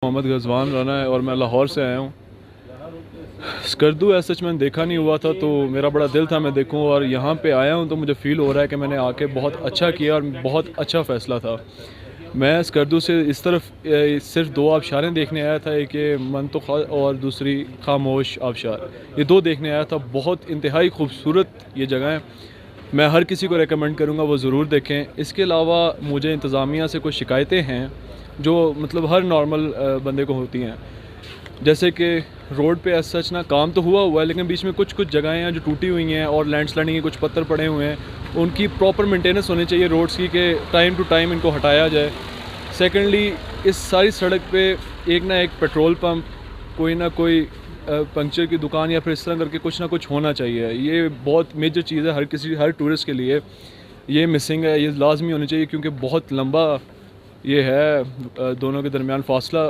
मोहम्मद गजवान राना है और मैं लाहौर से आया हूँ। स्कर्दू ऐसा सच मैंने देखा नहीं हुआ था, तो मेरा बड़ा दिल था मैं देखूँ, और यहाँ पे आया हूँ तो मुझे फ़ील हो रहा है कि मैंने आके बहुत अच्छा किया और बहुत अच्छा फ़ैसला था। मैं स्कर्दू से इस तरफ सिर्फ दो आबशारें देखने आया था, एक ये मंतुखा और दूसरी खामोश आबशार। ये दो देखने आया था। बहुत इंतहाई खूबसूरत ये जगह है। मैं हर किसी को रेकमेंड करूँगा वो ज़रूर देखें। इसके अलावा मुझे इंतज़ामिया से कुछ शिकायतें हैं जो मतलब हर नॉर्मल बंदे को होती हैं, जैसे कि रोड पे एज सच ना काम तो हुआ है, लेकिन बीच में कुछ कुछ जगहें हैं जो टूटी हुई हैं और लैंडस्लाइडिंग के कुछ पत्थर पड़े हुए हैं। उनकी प्रॉपर मेंटेनेंस होनी चाहिए रोड्स की, कि टाइम टू टाइम इनको हटाया जाए। सेकेंडली, इस सारी सड़क पे एक ना एक पेट्रोल पंप, कोई ना कोई पंक्चर की दुकान या फिर इस तरह करके कुछ ना कुछ होना चाहिए। ये बहुत मेजर चीज़ है हर टूरिस्ट के लिए। ये मिसिंग है, ये लाजमी होनी चाहिए, क्योंकि बहुत लंबा ये है दोनों के दरमियान फासला।